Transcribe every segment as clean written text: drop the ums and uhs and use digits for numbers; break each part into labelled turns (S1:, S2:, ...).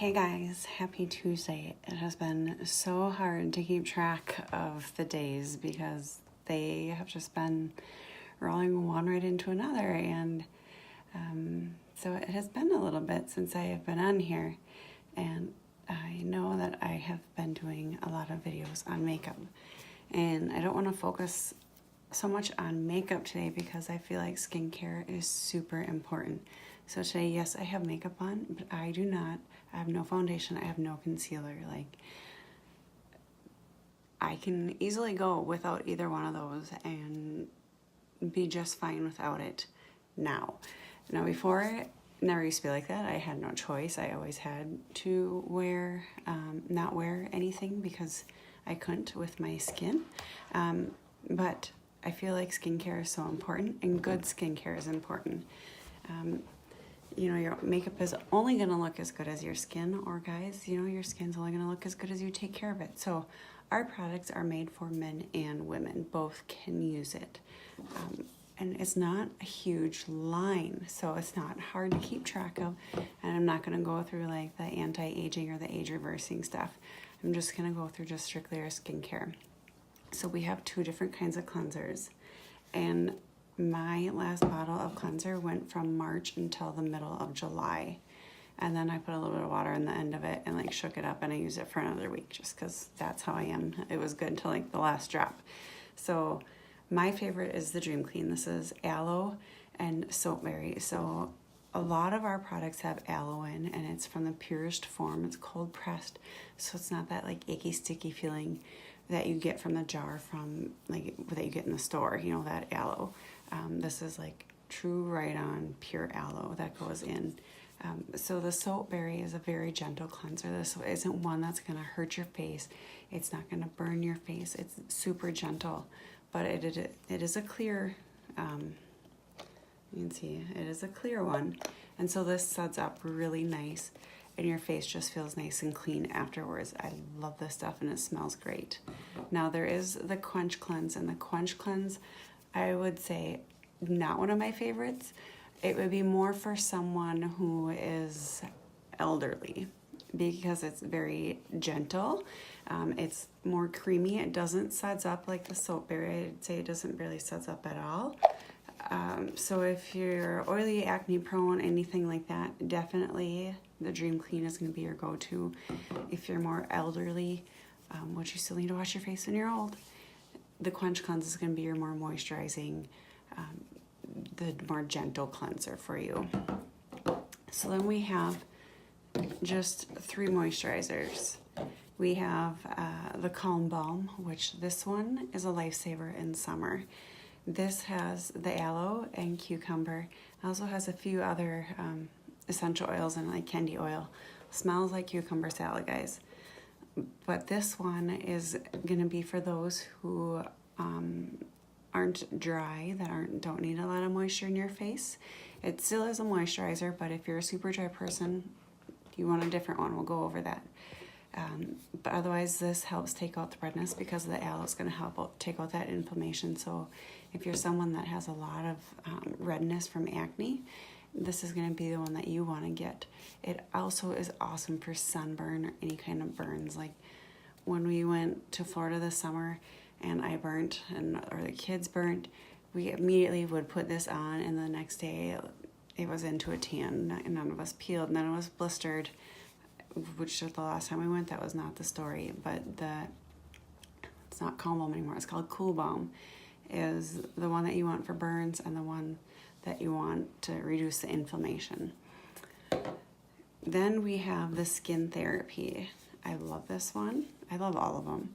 S1: Hey guys, happy Tuesday. It has been so hard to keep track of the days because they have just been rolling one right into another, and so it has been a little bit since I have been on here, and I know that I have been doing a lot of videos on makeup, and I don't want to focus so much on makeup today because I feel like skincare is super important. So today, yes, I have makeup on, but I have no foundation, I have no concealer. Like, I can easily go without either one of those and be just fine without it now. Now before, it never used to be like that. I had no choice. I always had to not wear anything because I couldn't with my skin. But I feel like skincare is so important, and good skincare is important. Your makeup is only going to look as good as your skin, or guys, your skin's only going to look as good as you take care of it. So our products are made for men and women. Both can use it. And it's not a huge line, so it's not hard to keep track of. And I'm not going to go through like the anti-aging or the age-reversing stuff. I'm just going to go through just strictly our skincare. So we have two different kinds of cleansers. And my last bottle of cleanser went from March until the middle of July. And then I put a little bit of water in the end of it and like shook it up, and I used it for another week just because that's how I am. It was good until like the last drop. So my favorite is the Dream Clean. This is aloe and soapberry. So a lot of our products have aloe in, and it's from the purest form. It's cold pressed, so it's not that like icky, sticky feeling that you get from the jar that you get in the store, that aloe. This is like true right on pure aloe that goes in. So the soapberry is a very gentle cleanser. This isn't one that's going to hurt your face. It's not going to burn your face. It's super gentle, but it is a clear, you can see, it is a clear one. And so this suds up really nice, and your face just feels nice and clean afterwards. I love this stuff, and it smells great. Now there is the Quench Cleanse, and the Quench Cleanse, I would say, not one of my favorites. It would be more for someone who is elderly because it's very gentle. It's more creamy. It doesn't suds up like the soapberry. I'd say it doesn't really suds up at all. So if you're oily, acne prone, anything like that, definitely the Dream Clean is going to be your go-to. If you're more elderly, which you still need to wash your face when you're old, the Quench Cleanse is going to be your more moisturizing, the more gentle cleanser for you. So then we have just 3 moisturizers. We have the Calm Balm, which this one is a lifesaver in summer. This has the aloe and cucumber. It also has a few other essential oils in it, like candy oil. Smells like cucumber salad, guys. But this one is gonna be for those who aren't dry, don't need a lot of moisture in your face. It still is a moisturizer, but if you're a super dry person, you want a different one, we'll go over that. But otherwise, this helps take out the redness because the aloe is going to help take out that inflammation. So if you're someone that has a lot of redness from acne, this is going to be the one that you want to get. It also is awesome for sunburn or any kind of burns. Like when we went to Florida this summer and I burnt or the kids burnt, we immediately would put this on, and the next day it was into a tan. None of us peeled, none of us blistered, which the last time we went, that was not the story. But it's not Calm Balm anymore, it's called Cool Balm, is the one that you want for burns and the one that you want to reduce the inflammation. Then we have the Skin Therapy. I love this one. I love all of them.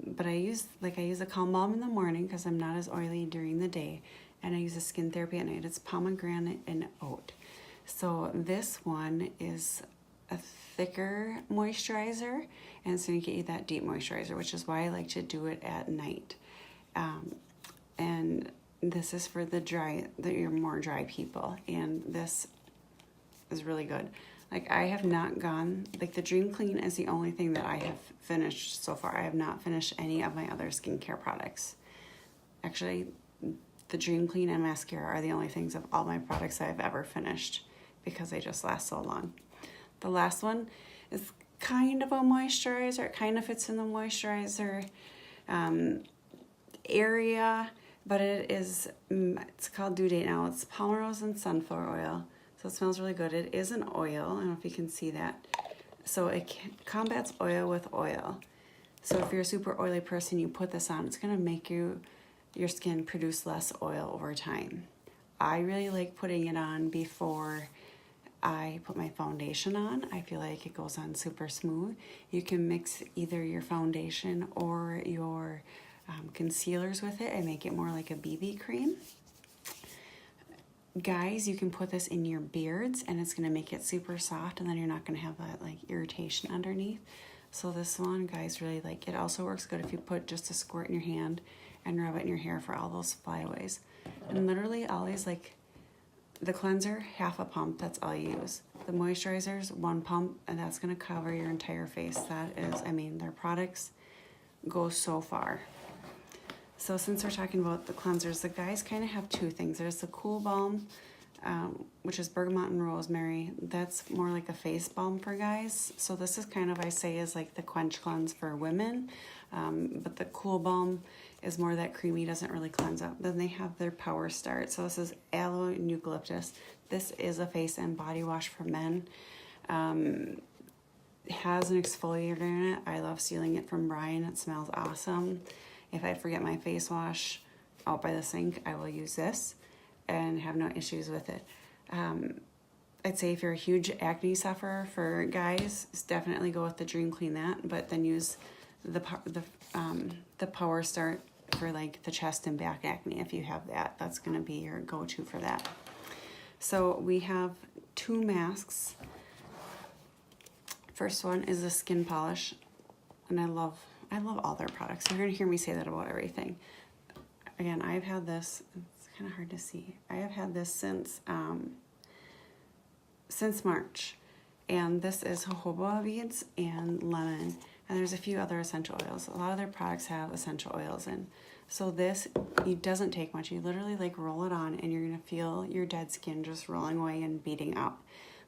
S1: But I use a Calm Balm in the morning because I'm not as oily during the day, and I use a Skin Therapy at night. It's pomegranate and oat. So this one is a thicker moisturizer, and it's going to get you that deep moisturizer, which is why I like to do it at night. And this is for your more dry people, and this is really good. Like, I have not gone, like, the Dream Clean is the only thing that I have finished so far. I have not finished any of my other skincare products. Actually, the Dream Clean and mascara are the only things of all my products I've ever finished because they just last so long. The last one is kind of a moisturizer. It kind of fits in the moisturizer area, but it's called Due Date now. It's Palmerose and sunflower oil. So it smells really good. It is an oil. I don't know if you can see that. So it combats oil with oil. So if you're a super oily person, you put this on, it's going to make your skin produce less oil over time. I really like putting it on before I put my foundation on. I feel like it goes on super smooth. You can mix either your foundation or your concealers with it and make it more like a BB cream. Guys, you can put this in your beards and it's going to make it super soft, and then you're not going to have that like irritation underneath. So this one, guys really like. It also works good if you put just a squirt in your hand and rub it in your hair for all those flyaways. And literally always, like, the cleanser, half a pump, that's all you use. The moisturizers, 1 pump, and that's gonna cover your entire face. That is, I mean, their products go so far. So since we're talking about the cleansers, the guys kind of have 2 things. There's the Cool Balm, which is bergamot and rosemary. That's more like a face balm for guys. So this is kind of, I say, is like the quench cleanse for women. But the Cool Balm is more that creamy, doesn't really cleanse up. Then they have their Power Start. So this is aloe and eucalyptus. This is a face and body wash for men. It has an exfoliator in it. I love stealing it from Brian. It smells awesome. If I forget my face wash out by the sink, I will use this and have no issues with it. I'd say if you're a huge acne sufferer for guys, definitely go with the Dream Clean that, but then use the Power Start for like the chest and back acne. If you have that, that's going to be your go-to for that. So we have 2 masks. First one is the skin polish, and I love all their products. You're going to hear me say that about everything. Again, I've had this. It's kind of hard to see. I have had this since March, and this is jojoba beads and lemon, and there's a few other essential oils. A lot of their products have essential oils in. So this, it doesn't take much. You literally like roll it on, and you're gonna feel your dead skin just rolling away and beating up.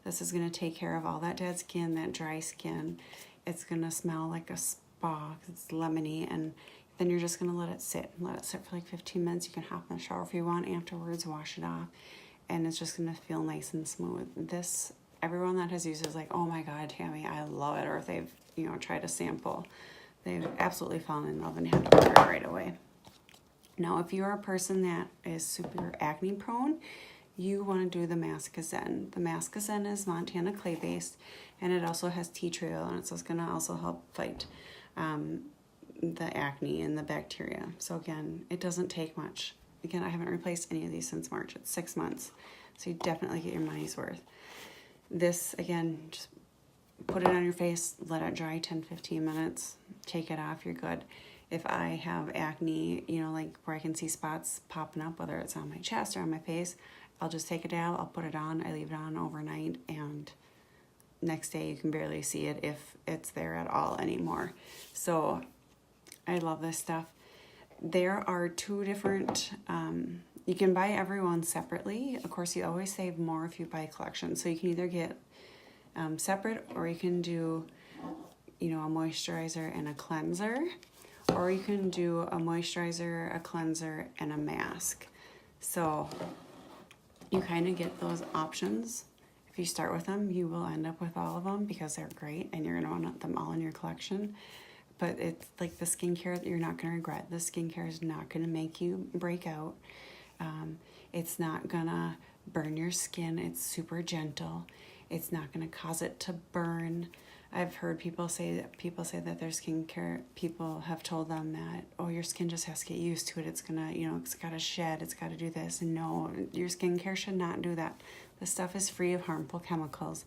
S1: This is gonna take care of all that dead skin, that dry skin. It's gonna smell like a spa. It's lemony, and then you're just gonna let it sit for like 15 minutes. You can hop in the shower if you want afterwards, wash it off, and it's just gonna feel nice and smooth. This, everyone that has used it is like, oh my God, Tammy, I love it. Or if they've, tried a sample, they've absolutely fallen in love and had to order it right away. Now, if you're a person that is super acne prone, you want to do the Mask-A-Zen. The Mask-A-Zen is Montana clay based, and it also has tea tree oil in it, so it's going to also help fight the acne and the bacteria. So again, it doesn't take much. Again, I haven't replaced any of these since March. It's 6 months, so you definitely get your money's worth. This, again, just put it on your face, let it dry 10-15 minutes, take it off, you're good. If I have acne, like where I can see spots popping up, whether it's on my chest or on my face, I'll just take a dab, I'll put it on, I leave it on overnight, and next day you can barely see it if it's there at all anymore. So I love this stuff. There are 2 different, you can buy everyone separately. Of course, you always save more if you buy a collection. So you can either get separate, or you can do, a moisturizer and a cleanser, or you can do a moisturizer, a cleanser, and a mask. So you kind of get those options. If you start with them, you will end up with all of them because they're great, and you're going to want them all in your collection. But it's like the skincare that you're not going to regret. The skincare is not going to make you break out. It's not going to burn your skin. It's super gentle. It's not going to cause it to burn. I've heard people say that their skincare, people have told them that, oh, your skin just has to get used to it. It's going to, it's got to shed. It's got to do this. And no, your skincare should not do that. This stuff is free of harmful chemicals.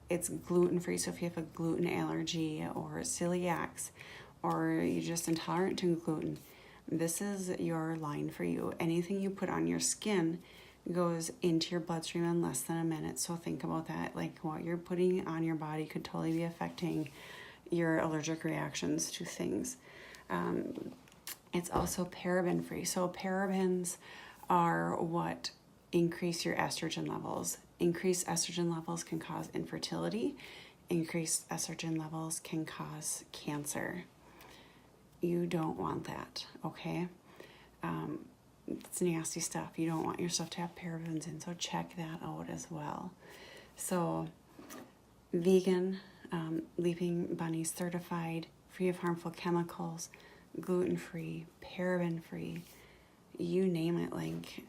S1: It's gluten-free, so if you have a gluten allergy or celiacs, or you're just intolerant to gluten, this is your line for you. Anything you put on your skin goes into your bloodstream in less than a minute. So think about that. Like, what you're putting on your body could totally be affecting your allergic reactions to things. It's also paraben free. So parabens are what increase your estrogen levels. Increased estrogen levels can cause infertility, increased estrogen levels can cause cancer. You don't want that, okay? It's nasty stuff. You don't want your stuff to have parabens in, so check that out as well. So, vegan, Leaping Bunnies certified, free of harmful chemicals, gluten-free, paraben-free, you name it. Like,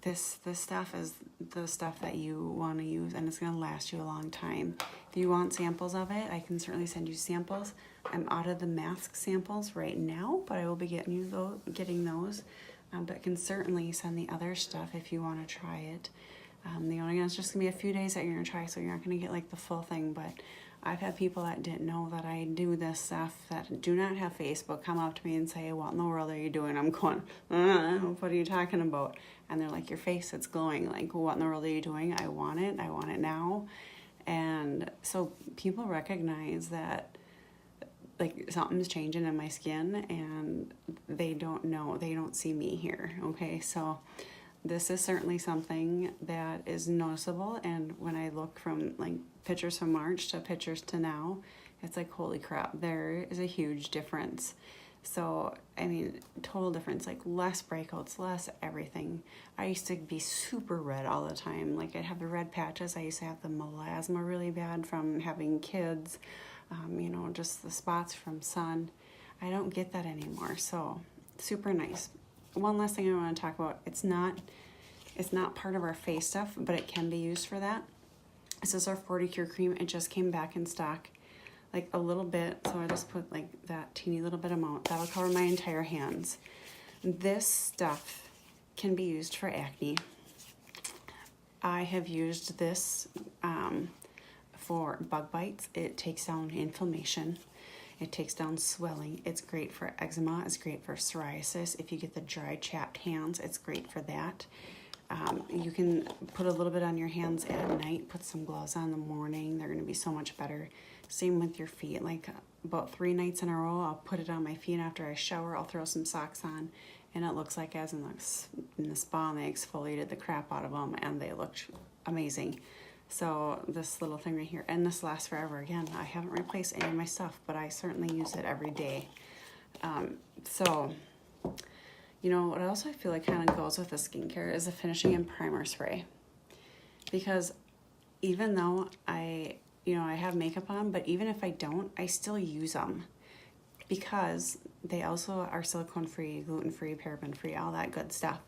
S1: this stuff is the stuff that you want to use, and it's going to last you a long time. If you want samples of it, I can certainly send you samples. I'm out of the mask samples right now, but I will be getting those. But can certainly send the other stuff if you want to try it. It's just going to be a few days that you're going to try, so you're not going to get like the full thing. But I've had people that didn't know that I do this stuff, that do not have Facebook, come up to me and say, what in the world are you doing? I'm going, what are you talking about? And they're like, your face, it's glowing. Like, what in the world are you doing? I want it now. And so people recognize that, like, something's changing in my skin, and they don't know, they don't see me here, okay? So this is certainly something that is noticeable, and when I look from, like, pictures from March to pictures to now, it's like, holy crap, there is a huge difference. So, I mean, total difference, like less breakouts, less everything. I used to be super red all the time. Like, I'd have the red patches. I used to have the melasma really bad from having kids, just the spots from sun. I don't get that anymore, so super nice. One last thing I want to talk about, it's not part of our face stuff, but it can be used for that. This is our 40 Cure Cream. It just came back in stock, like a little bit, so I just put like that teeny little bit amount. That'll cover my entire hands. This stuff can be used for acne. I have used this for bug bites. It takes down inflammation. It takes down swelling. It's great for eczema. It's great for psoriasis. If you get the dry, chapped hands, it's great for that. You can put a little bit on your hands at night, put some gloves on in the morning. They're going to be so much better. Same with your feet. Like, about 3 nights in a row, I'll put it on my feet after I shower. I'll throw some socks on, and it looks like as in the spa, and they exfoliated the crap out of them, and they looked amazing. So this little thing right here, and this lasts forever. Again, I haven't replaced any of my stuff, but I certainly use it every day. What else I feel like kind of goes with the skincare is the finishing and primer spray. Because even though I have makeup on, but even if I don't, I still use them. Because they also are silicone-free, gluten-free, paraben-free, all that good stuff.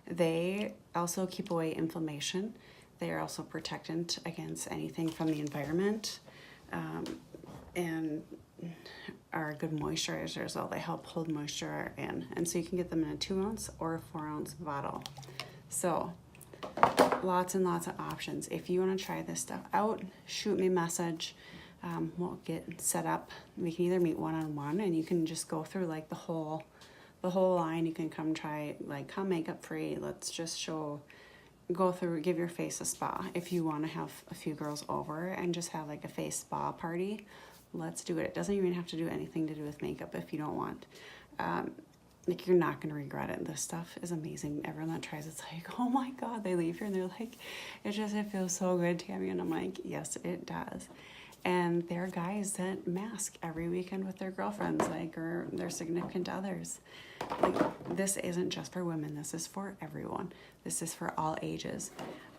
S1: They also keep away inflammation. They are also protectant against anything from the environment, and are good moisturizers. They help hold moisture in. And so you can get them in a 2-ounce or a 4-ounce bottle. So lots and lots of options. If you want to try this stuff out, shoot me a message. We'll get set up. We can either meet one-on-one, and you can just go through like the whole line. You can come try, like, come makeup free. Let's just go through, give your face a spa. If you want to have a few girls over and just have like a face spa party, let's do it. It doesn't even have to do anything to do with makeup if you don't want. Like, you're not going to regret it. This stuff is amazing. Everyone that tries it's like, oh my God, they leave here and they're like, it feels so good, Tammy. And I'm like, yes, it does. And there are guys that mask every weekend with their girlfriends, like, or their significant others. Like, this isn't just for women. This is for everyone. This is for all ages.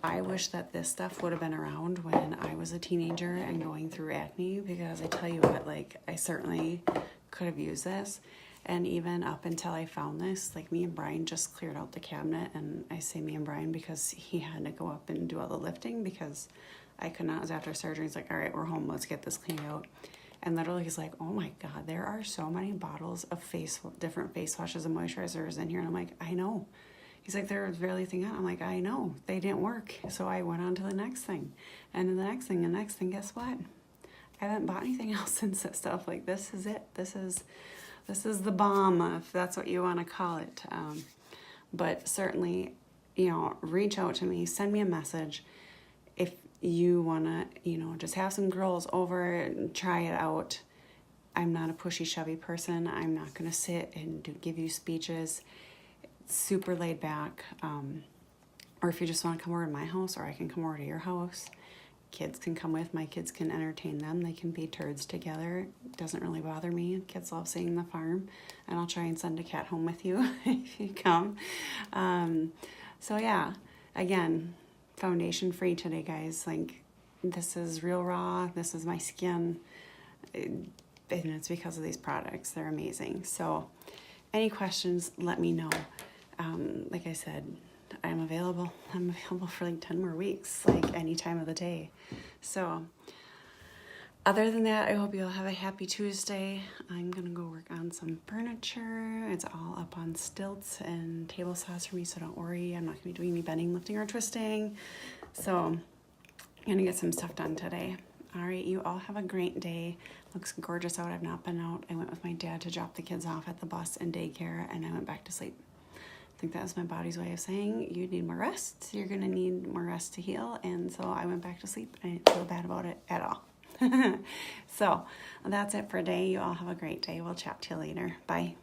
S1: I wish that this stuff would have been around when I was a teenager and going through acne, because I tell you what, like, I certainly could have used this. And even up until I found this, like, me and Brian just cleared out the cabinet. And I say me and Brian because he had to go up and do all the lifting because I could not. It was after surgery. He's like, all right, we're home. Let's get this cleaned out. And literally he's like, oh my God, there are so many bottles of different face washes and moisturizers in here. And I'm like, I know. He's like, there's barely anything on. I'm like, I know. They didn't work. So I went on to the next thing. And then the next thing, guess what? I haven't bought anything else since that stuff. Like, this is it. This is the bomb, if that's what you want to call it. But certainly, reach out to me. Send me a message. If you want to, just have some girls over and try it out. I'm not a pushy, shovey person. I'm not going to sit and give you speeches. It's super laid back. Or if you just want to come over to my house, or I can come over to your house, kids can come with. My kids can entertain them. They can be turds together. It doesn't really bother me. Kids love seeing the farm, and I'll try and send a cat home with you if you come. So yeah, again, foundation free today, guys. Like, this is real raw. This is my skin. And it's because of these products. They're amazing. So any questions, let me know. Like I said, I'm available. I'm available for like 10 more weeks, like any time of the day. So other than that, I hope you all have a happy Tuesday. I'm going to go work on some furniture. It's all up on stilts and table saws for me, so don't worry. I'm not going to be doing any bending, lifting, or twisting. So I'm going to get some stuff done today. All right, you all have a great day. Looks gorgeous out. I've not been out. I went with my dad to drop the kids off at the bus and daycare, and I went back to sleep. I think that was my body's way of saying, you need more rest. You're going to need more rest to heal. And so I went back to sleep. I didn't feel bad about it at all. So that's it for today. You all have a great day. We'll chat to you later. Bye.